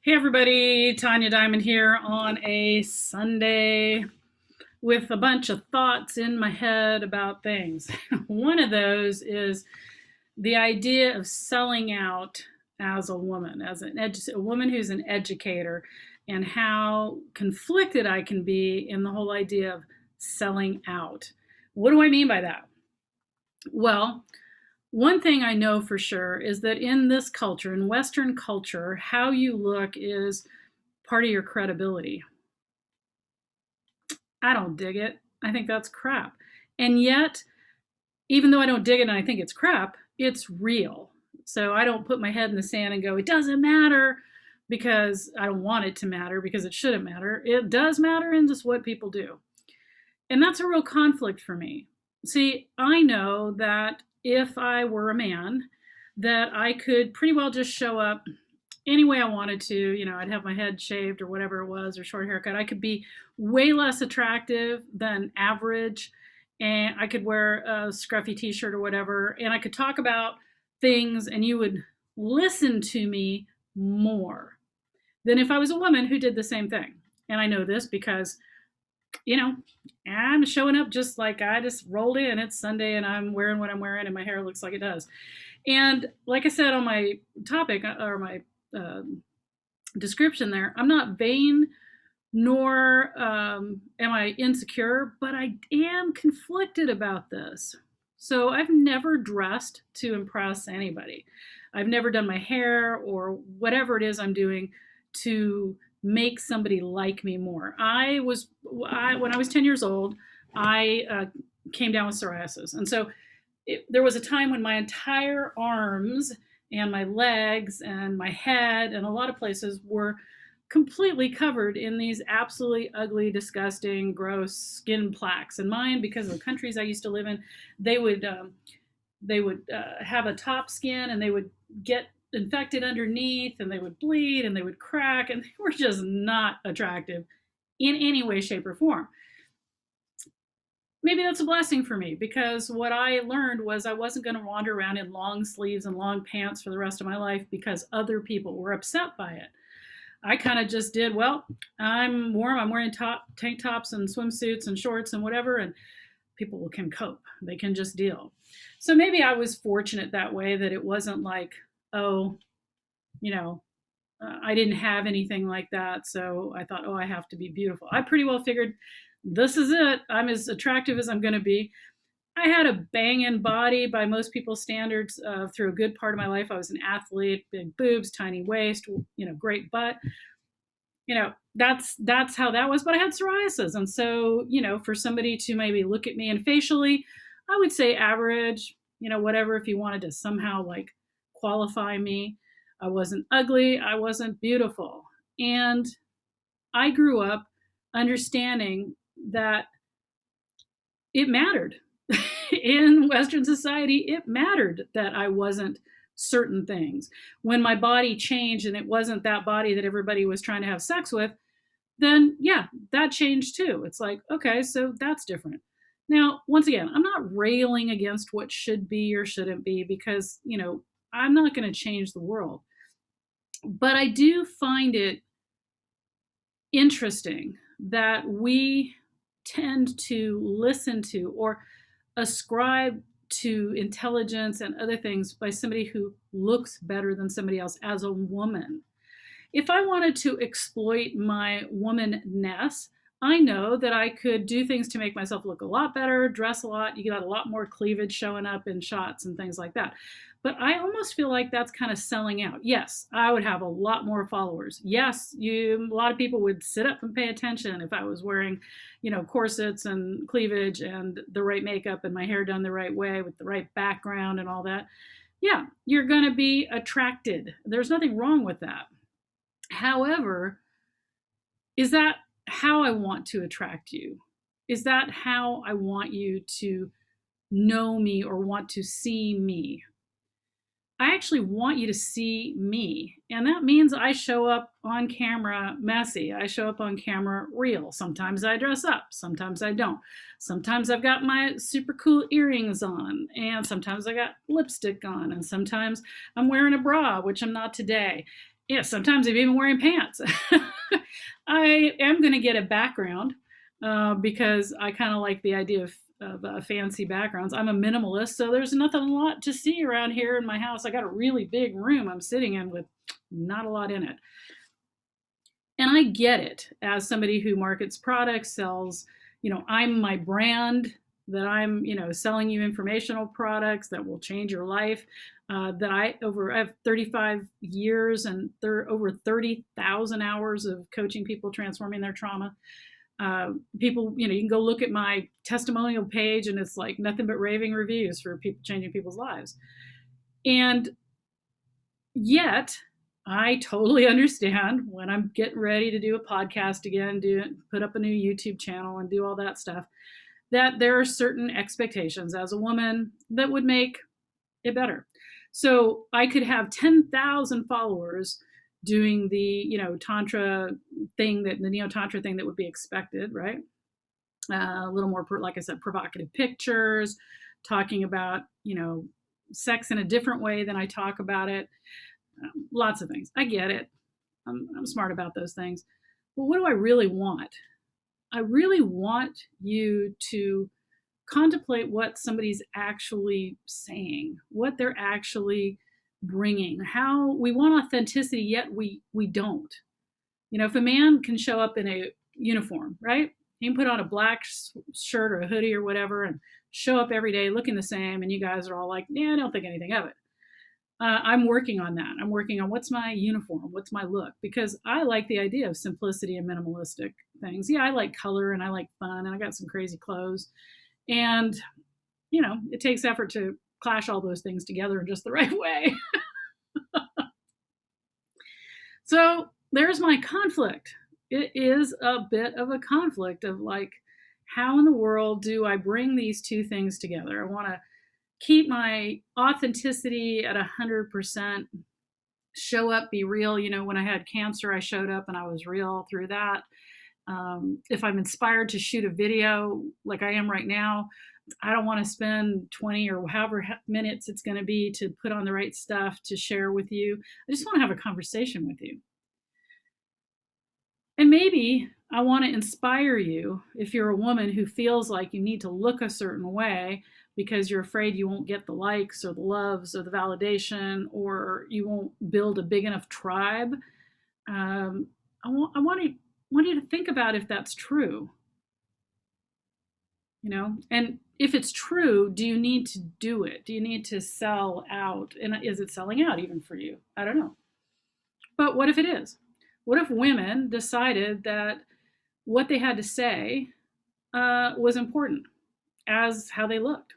Hey everybody, Tanya Diamond here on a Sunday with a bunch of thoughts in my head about things. One of those is the idea of selling out as a woman, as a woman who's an educator, and how conflicted I can be in the whole idea of selling out. What do I mean by that? Well, one thing I know for sure is that in this culture, in Western culture, how you look is part of your credibility. I don't dig it. I think that's crap. And yet, even though I don't dig it and I think it's crap, it's real. So I don't put my head in the sand and go, it doesn't matter because I don't want it to matter because it shouldn't matter. It does matter in just what people do. And that's a real conflict for me. See, I know that if I were a man, that I could pretty well just show up any way I wanted to. I'd have my head shaved or whatever it was, or short haircut. I could be way less attractive than average, and I could wear a scruffy t-shirt or whatever, and I could talk about things and you would listen to me more than if I was a woman who did the same thing. And I know this because you know, I'm showing up just like I just rolled in. It's Sunday and I'm wearing what I'm wearing and my hair looks like it does. And like I said on my topic or my description there, I'm not vain nor am I insecure, but I am conflicted about this. So I've never dressed to impress anybody. I've never done my hair or whatever it is I'm doing to make somebody like me more. When I was 10 years old, I came down with psoriasis. And so there was a time when my entire arms and my legs and my head and a lot of places were completely covered in these absolutely ugly, disgusting, gross skin plaques. And mine, because of the countries I used to live in, they would have a top skin and they would get infected underneath and they would bleed and they would crack and they were just not attractive in any way, shape, or form. Maybe that's a blessing for me because what I learned was I wasn't going to wander around in long sleeves and long pants for the rest of my life because other people were upset by it. I kind of just did, well, I'm warm, I'm wearing tank tops and swimsuits and shorts and whatever, and people can cope. They can just deal. So maybe I was fortunate that way that it wasn't like, oh, I didn't have anything like that. So I thought, oh, I have to be beautiful. I pretty well figured this is it. I'm as attractive as I'm going to be. I had a banging body by most people's standards through a good part of my life. I was an athlete, big boobs, tiny waist, great butt. That's how that was. But I had psoriasis, and so for somebody to maybe look at me and facially, I would say average. Whatever. If you wanted to somehow like qualify me, I wasn't ugly. I wasn't beautiful, and I grew up understanding that it mattered in Western society. It mattered that I wasn't certain things. When my body changed and it wasn't that body that everybody was trying to have sex with, then yeah, that changed too. It's like, okay, so that's different. Now, once again, I'm not railing against what should be or shouldn't be because, I'm not going to change the world. But I do find it interesting that we tend to listen to or ascribe to intelligence and other things by somebody who looks better than somebody else as a woman. If I wanted to exploit my womanness, I know that I could do things to make myself look a lot better, dress a lot. You got a lot more cleavage showing up in shots and things like that. But I almost feel like that's kind of selling out. Yes, I would have a lot more followers. Yes, a lot of people would sit up and pay attention if I was wearing, corsets and cleavage and the right makeup and my hair done the right way with the right background and all that. Yeah, you're going to be attracted. There's nothing wrong with that. However, is that how I want to attract you? Is that how I want you to know me or want to see me? I actually want you to see me. And that means I show up on camera messy. I show up on camera real. Sometimes I dress up, sometimes I don't. Sometimes I've got my super cool earrings on, and sometimes I got lipstick on, and sometimes I'm wearing a bra, which I'm not today. Yeah, sometimes I'm even wearing pants. I am going to get a background because I kind of like the idea of fancy backgrounds. I'm a minimalist, so there's nothing a lot to see around here in my house. I got a really big room I'm sitting in with not a lot in it. And I get it as somebody who markets products, sells, I'm my brand, that I'm, selling you informational products that will change your life. That I have 35 years and over 30,000 hours of coaching people transforming their trauma. People, you can go look at my testimonial page and it's like nothing but raving reviews for people changing people's lives. And yet, I totally understand when I'm getting ready to do a podcast again, put up a new YouTube channel and do all that stuff, that there are certain expectations as a woman that would make it better. So I could have 10,000 followers doing the, Tantra thing, the Neo Tantra thing that would be expected, right? A little more, like I said, provocative pictures, talking about, sex in a different way than I talk about it. Lots of things. I get it. I'm smart about those things. But what do I really want? I really want you to contemplate what somebody's actually saying, what they're actually bringing, how we want authenticity, yet we don't. If a man can show up in a uniform, right? He can put on a black shirt or a hoodie or whatever and show up every day looking the same, and you guys are all like, yeah, I don't think anything of it. I'm working on that. I'm working on what's my uniform, what's my look, because I like the idea of simplicity and minimalistic things. Yeah, I like color and I like fun, and I got some crazy clothes. And, it takes effort to clash all those things together in just the right way. So there's my conflict. It is a bit of a conflict of like, how in the world do I bring these two things together? I want to keep my authenticity at 100%, show up, be real. When I had cancer, I showed up and I was real through that. If I'm inspired to shoot a video like I am right now, I don't want to spend 20 or however minutes it's going to be to put on the right stuff to share with you. I just want to have a conversation with you. And maybe I want to inspire you if you're a woman who feels like you need to look a certain way because you're afraid you won't get the likes or the loves or the validation, or you won't build a big enough tribe. I want you to think about if that's true. And if it's true, do you need to do it? Do you need to sell out? And is it selling out even for you? I don't know. But what if it is? What if women decided that what they had to say was important as how they looked?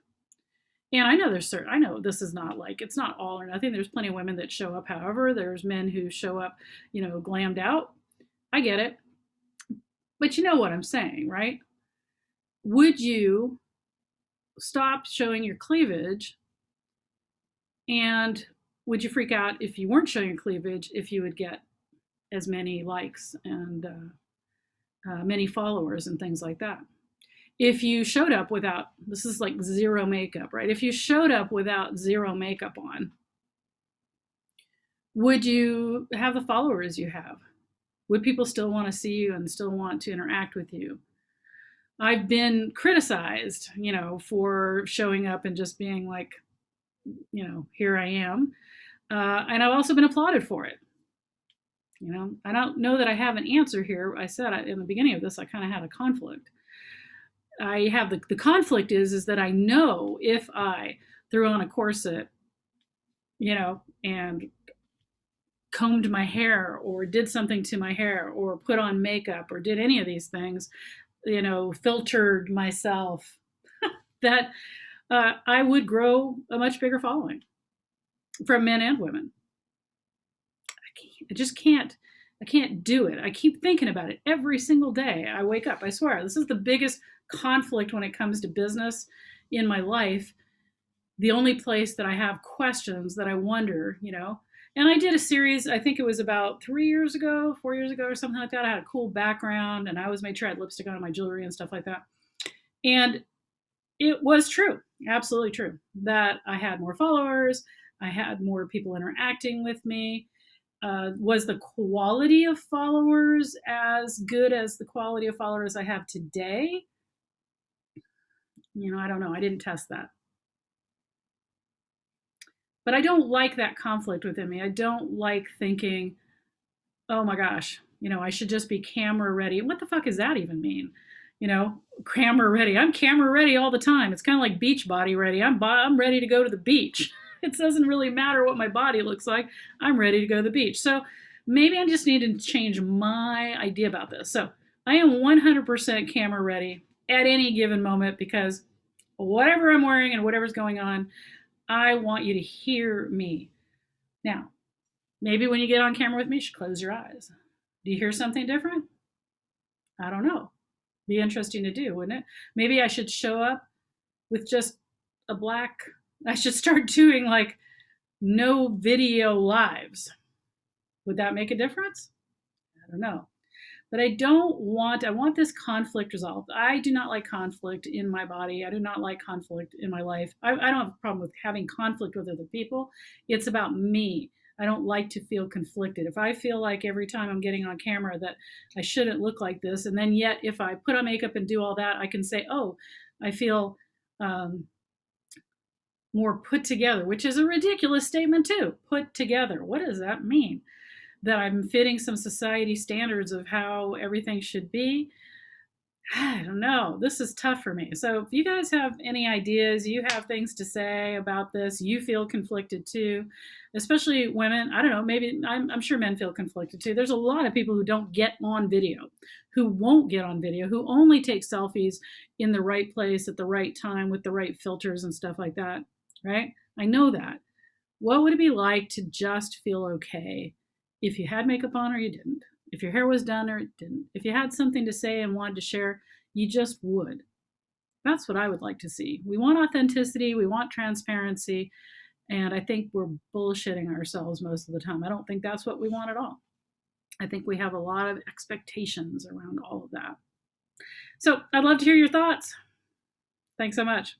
And I know this is not like, it's not all or nothing. There's plenty of women that show up. However, there's men who show up, glammed out. I get it. But you know what I'm saying, right? Would you stop showing your cleavage? And would you freak out if you weren't showing your cleavage, if you would get as many likes and many followers and things like that? If you showed up without, this is like zero makeup, right? If you showed up without zero makeup on, would you have the followers you have? Would people still want to see you and still want to interact with you? I've been criticized, for showing up and just being like, here I am. And I've also been applauded for it. I don't know that I have an answer here. I said in the beginning of this, I kind of had a conflict. I have the conflict is that I know if I threw on a corset, and combed my hair or did something to my hair or put on makeup or did any of these things, filtered myself, that I would grow a much bigger following from men and women. I can't do it. I keep thinking about it every single day. I wake up, I swear, this is the biggest conflict when it comes to business in my life. The only place that I have questions that I wonder, and I did a series, I think it was about 4 years ago or something like that. I had a cool background and I always made sure I had lipstick on my jewelry and stuff like that. And it was true, absolutely true, that I had more followers. I had more people interacting with me. Was the quality of followers as good as the quality of followers I have today? I don't know. I didn't test that. But I don't like that conflict within me. I don't like thinking, oh my gosh, I should just be camera ready. What the fuck does that even mean? Camera ready. I'm camera ready all the time. It's kind of like beach body ready. I'm ready to go to the beach. It doesn't really matter what my body looks like. I'm ready to go to the beach. So maybe I just need to change my idea about this. So I am 100% camera ready at any given moment because whatever I'm wearing and whatever's going on, I want you to hear me. Now, maybe when you get on camera with me, you should close your eyes. Do you hear something different? I don't know. Be interesting to do, wouldn't it? Maybe I should show up with just I should start doing like no video lives. Would that make a difference? I don't know. But I want this conflict resolved. I do not like conflict in my body. I do not like conflict in my life. I don't have a problem with having conflict with other people. It's about me. I don't like to feel conflicted. If I feel like every time I'm getting on camera that I shouldn't look like this, and then yet if I put on makeup and do all that, I can say, oh, I feel more put together, which is a ridiculous statement too. Put together. What does that mean? That I'm fitting some society standards of how everything should be? I don't know. This is tough for me. So if you guys have any ideas, you have things to say about this, you feel conflicted too, especially women. I don't know, maybe I'm sure men feel conflicted too. There's a lot of people who don't get on video, who won't get on video, who only take selfies in the right place at the right time with the right filters and stuff like that, right? I know that. What would it be like to just feel okay if you had makeup on or you didn't? If your hair was done or it didn't? If you had something to say and wanted to share, you just would. That's what I would like to see. We want authenticity, we want transparency, and I think we're bullshitting ourselves most of the time. I don't think that's what we want at all. I think we have a lot of expectations around all of that. So I'd love to hear your thoughts. Thanks so much.